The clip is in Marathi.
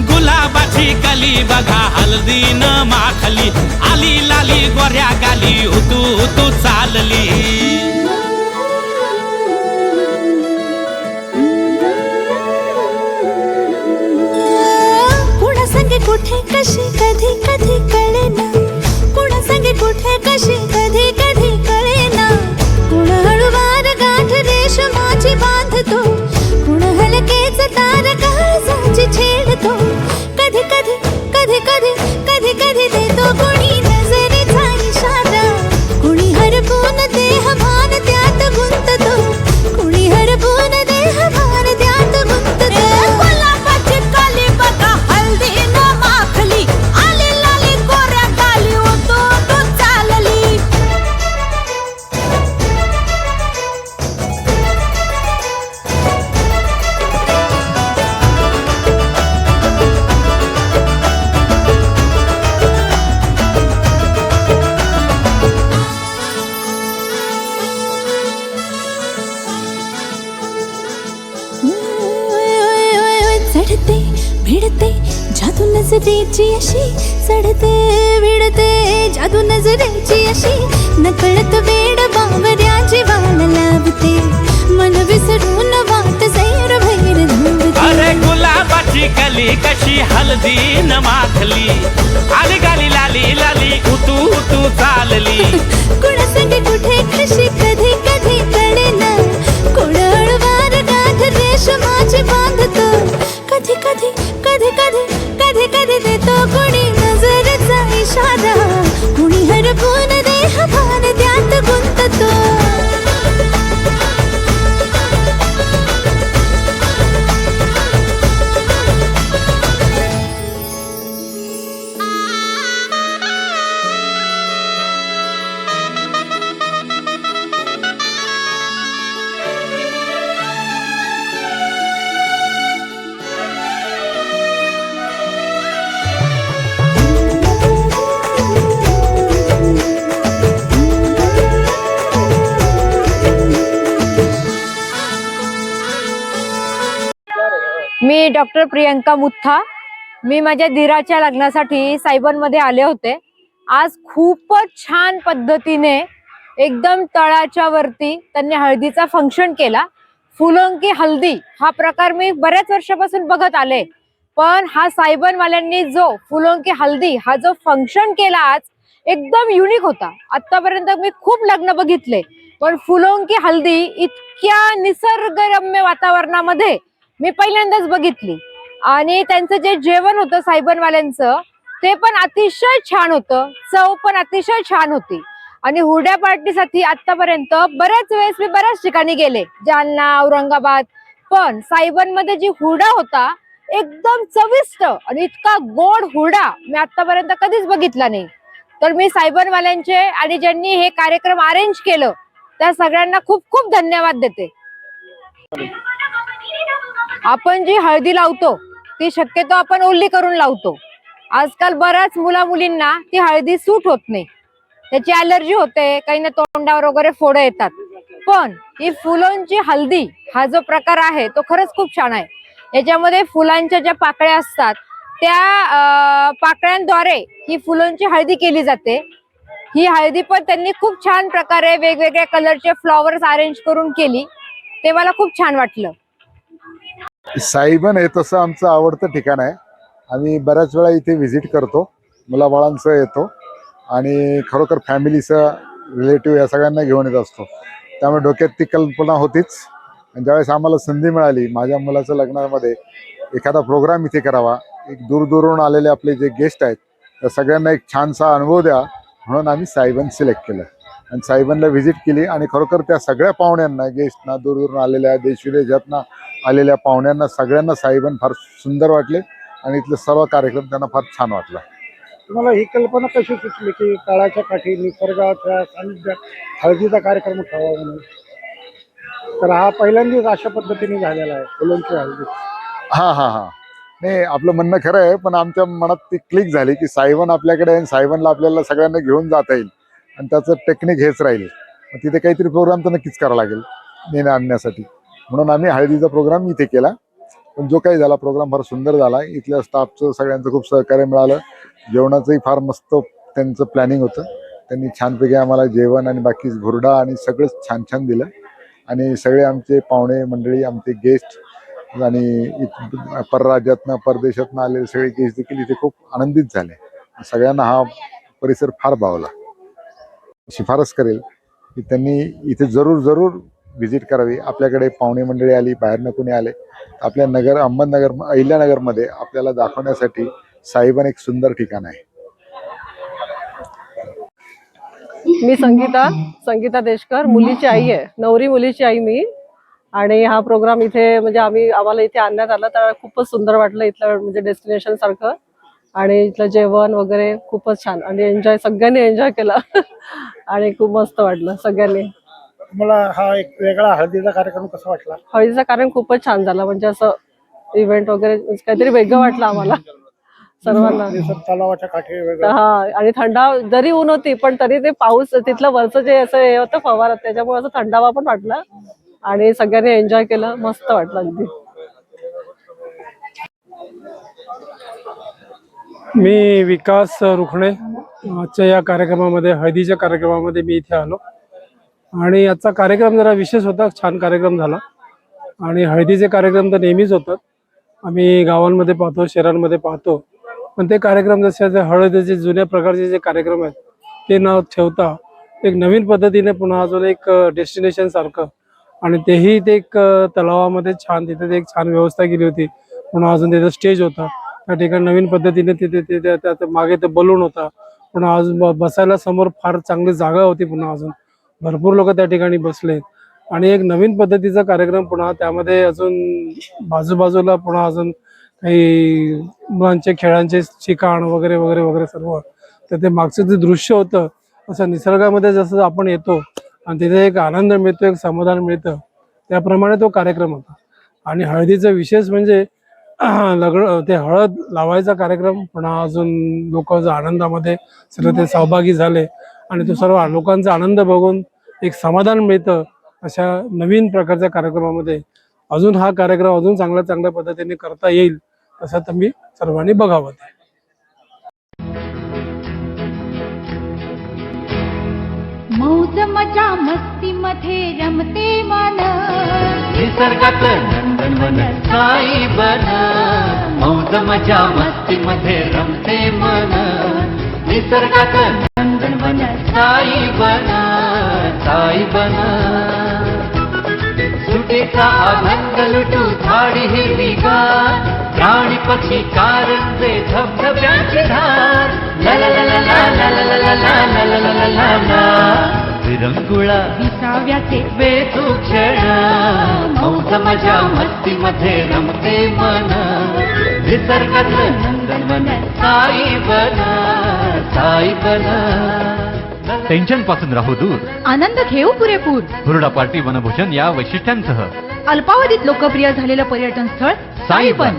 गुलाबाची कली बघा हल्दी न माखली, आली लाली गोऱ्या गाली उतू उतू चालली। कुणा संगे कुठे कशी कधी कधी कळेना, कुणा संगे कुठे कशी कधी कधी कळेना। कुण हळूवार गाठ रेशमाची बांधतो, कुण हलकेच तार काळजाची छेडतो। कधी कधी कधी कधी कधी कधी देतो कोणी नजरेचा इशारा, कुणी हरपून देह भान त्यात गुंततो, कुणी हरपून देह भान त्यात गुंततो। गुलाबाची कली बघा हल्दी न माखली, आली लाली गोऱ्या गाली उतू उतू चालली। चढते भिडते जादू नजरेची अशी, चढते भिडते जादू नजरेची अशी, नकळत वेड बावऱ्याची वाण लावते, मन विसरून वाट सैर भैर धावते। अरे गुलाबाची कली कशी हल्दी न माखली, आली गाली लाली लाली उतू उतू चालली। कुणा संगे कुठे कशी कधी कधी कळेना, कुण हळूवार गाठ रेशमाची बांधतो, कधी कधी कधी कधी कधी कधी देतो कुणी नजरेचा इशारा, कुणी हरपून देह भान त्यात गुंततो। मी डॉक्टर प्रियंका मुथा। मी माझ्या धीराच्या लग्नासाठी सायबनमध्ये आले होते। आज खूपच छान पद्धतीने एकदम तळाच्या वरती त्यांनी हळदीचा फंक्शन केला। फुलोंकी हल्दी हा प्रकार मी बऱ्याच वर्षापासून बघत आले, पण हा सायबनवाल्यांनी जो फुलोंकी हल्दी हा जो फंक्शन केला आज एकदम युनिक होता। आतापर्यंत मी खूप लग्न बघितले, पण फुलोंकी हल्दी इतक्या निसर्गरम्य वातावरणामध्ये मी पहिल्यांदाच बघितली। आणि त्यांचं जे जेवण होतं सायबनवाल्यांचं ते पण अतिशय छान होतं, चव पण अतिशय छान होती। आणि हुरड्या पार्टीसाठी आतापर्यंत बऱ्याच वेळेस मी बऱ्याच ठिकाणी गेले, जालना, औरंगाबाद, पण सायबनमध्ये जी हुरडा होता एकदम चविष्ट आणि इतका गोड हुरडा मी आतापर्यंत कधीच बघितला नाही। तर मी सायबनवाल्यांचे आणि ज्यांनी हे कार्यक्रम अरेंज केलं त्या सगळ्यांना खूप खूप धन्यवाद देते। आपण जी हळदी लावतो ती शक्यतो आपण ओली करून लावतो। आजकाल बऱ्याच मुला मुलींना ती हळदी सूट होत नाही, त्याची ॲलर्जी होते, काहींना तोंडावर वगैरे फोड येतात। पण ही फुलांची हल्दी हा जो प्रकार आहे तो खरंच खूप छान आहे। याच्यामध्ये फुलांच्या ज्या पाकळ्या असतात त्या पाकळ्यांद्वारे ही फुलांची हळदी केली जाते। ही हळदी पण त्यांनी खूप छान प्रकारे वेगवेगळ्या कलरचे फ्लॉवर्स अरेंज करून केली, ते मला खूप छान वाटलं। सायबन हे तसं आमचं आवडतं ठिकाण आहे। आम्ही बऱ्याच वेळा इथे व्हिजिट करतो, मुलाबाळांसह येतो आणि खरोखर फॅमिलीचं रिलेटिव्ह या सगळ्यांना घेऊन येत असतो। त्यामुळे डोक्यात ती कल्पना होतीच। आणि ज्यावेळेस आम्हाला संधी मिळाली माझ्या मुलाचं लग्नामध्ये एखादा प्रोग्राम इथे करावा, एक दूरदूरून आलेले आपले जे गेस्ट आहेत त्या सगळ्यांना एक छानसा अनुभव द्या म्हणून आम्ही सायबन सिलेक्ट केलं। आणि साहेबांना व्हिजिट केली आणि खरोखर त्या सगळ्या पाहुण्यांना, गेस्टना, दूरदूरून आलेल्या, देशविदेशातनं आलेल्या पाहुण्यांना सगळ्यांना साहेबांना फार सुंदर वाटले आणि इथले सर्व कार्यक्रम त्यांना फार छान वाटला. तुम्हाला ही कल्पना कशी सुचली की काळाच्या काठी निसर्गाच्या सानिध्यात हळदीचा कार्यक्रम ठेवावा म्हणून? तर हा पहिल्यांदाच अशा पद्धतीने झालेला आहे, फुलांची हळदी. हा नाही, आपलं म्हणणं खरं आहे, पण आमच्या मनात ती क्लिक झाली की साहेबान आपल्याकडे आहे आणि साहेबांना आपल्याला सगळ्यांना घेऊन जाता येईल आणि त्याचं टेक्निक हेच राहील. मग तिथे काहीतरी प्रोग्राम तर नक्कीच करावा लागेल नेणं आणण्यासाठी, म्हणून आम्ही हळदीचा प्रोग्राम इथे केला. पण जो काही झाला प्रोग्राम फार सुंदर झाला. इथल्या स्टाफचं सगळ्यांचं खूप सहकार्य मिळालं. जेवणाचंही फार मस्त त्यांचं प्लॅनिंग होतं. त्यांनी छानपैकी आम्हाला जेवण आणि बाकी घुरडा आणि सगळंच छान छान दिलं आणि सगळे आमचे पाहुणे मंडळी, आमचे गेस्ट आणि परराज्यातनं परदेशातनं आलेले सगळे गेस्ट देखील इथे खूप आनंदित झाले. सगळ्यांना हा परिसर फार भावला. शिफारस करेल की त्यांनी इथे जरूर व्हिजिट करावी. आपल्याकडे पाहुणे मंडळी आली, बाहेरनं कोणी आले, आपल्या अहमदनगर, अहिल्यानगरमध्ये आपल्याला दाखवण्यासाठी साहेबान एक सुंदर ठिकाण आहे. मी संगीता देशकर, मुलीची आई आहे, नवरी मुलीची आई मी. आणि हा प्रोग्राम इथे म्हणजे आम्हाला इथे आणण्यात आला तर खूपच सुंदर वाटलं. इथलं म्हणजे डेस्टिनेशन सारखं आणि इथलं जेवण वगैरे खूपच छान आणि सगळ्यांनी एन्जॉय केला आणि खूप मस्त वाटलं सगळ्यांनी. तुम्हाला हा एक वेगळा हळदीचा कार्यक्रम कसा वाटला? हळदीचा कार्यक्रम खूपच छान झाला. म्हणजे असं इव्हेंट वगैरे काहीतरी वेगळं वाटलं आम्हाला सर्वांना. तलावाच्या काठी वेगळं. हा, आणि थंडा जरी ऊन होती पण तरी ते पाऊस तिथलं वरचं जे असं हे होतं फवारा, त्याच्यामुळे असं थंडावा पण वाटला आणि सगळ्यांनी एन्जॉय केलं. मस्त वाटलं अगदी. मी विकास रुखणे. आजच्या या कार्यक्रमामध्ये, हळदीच्या कार्यक्रमामध्ये मी इथे आलो आणि आजचा कार्यक्रम जरा विशेष होता. छान कार्यक्रम झाला आणि हळदीचे कार्यक्रम तर नेहमीच होतात. आम्ही गावांमध्ये पाहतो, शहरांमध्ये पाहतो, पण ते कार्यक्रम जसे हळदीचे जुन्या प्रकारचे जे कार्यक्रम आहेत ते न ठेवता एक नवीन पद्धतीने पुन्हा अजून एक डेस्टिनेशन सारखं, आणि तेही ते एक तलावामध्ये छान, तिथे ते एक छान व्यवस्था केली होती. पुन्हा अजून तिथे स्टेज होता, त्या ठिकाणी नवीन पद्धतीने तिथे मागे ते बलून होता. पुन्हा अजून बसायला समोर फार चांगली जागा होती. पुन्हा अजून भरपूर लोक त्या ठिकाणी बसले आणि एक नवीन पद्धतीचा कार्यक्रम. पुन्हा त्यामध्ये अजून बाजूबाजूला पुन्हा अजून काही मुलांचे खेळांचे ठिकाण वगैरे वगैरे वगैरे सर्व. तर ते मागचं जे दृश्य होतं, असं निसर्गामध्ये जसं आपण येतो आणि तिथे एक आनंद मिळतो, एक समाधान मिळतं, त्याप्रमाणे तो कार्यक्रम होता. आणि हळदीचं विशेष म्हणजे लग्न, ते हळद लावायचा कार्यक्रम. पुन्हा अजून लोक आनंदामध्ये सर्व ते सहभागी झाले आणि तो सर्व लोकांचा आनंद बघून एक समाधान मिळतं. अशा नवीन प्रकारच्या कार्यक्रमामध्ये अजून हा कार्यक्रम अजून चांगल्या पद्धतीने करता येईल असं तुम्ही सर्वांनी बघावं. मौज मजा मस्ती मध्ये रमते मन, निसर्गात नंदनवन साई बन. मौज मजा मस्ती मध्ये रमते मन, निसर्गात नंदनवन साई बन, साई बन. सुटीचा आनंद लुटू झाडी हिरवीगार, प्राणी पक्षी कारंजे धबधब्याची धार. ला ला ला ला ला ला ला ला ला ला ला ला ला ला. विरंगुळा विसाव्याचे वेचू क्षण, मौज मजा मस्ती मध्ये रमते मन, निसर्गातलं नंदनवन साई बन, साई बन. टेन्शन पासून राहू दूर, आनंद घेऊ पुरेपूर. हुरडा पार्टी वनभूषण या वैशिष्ट्यांसह अल्पावधीत लोकप्रिय झालेलं पर्यटन स्थळ साईबन.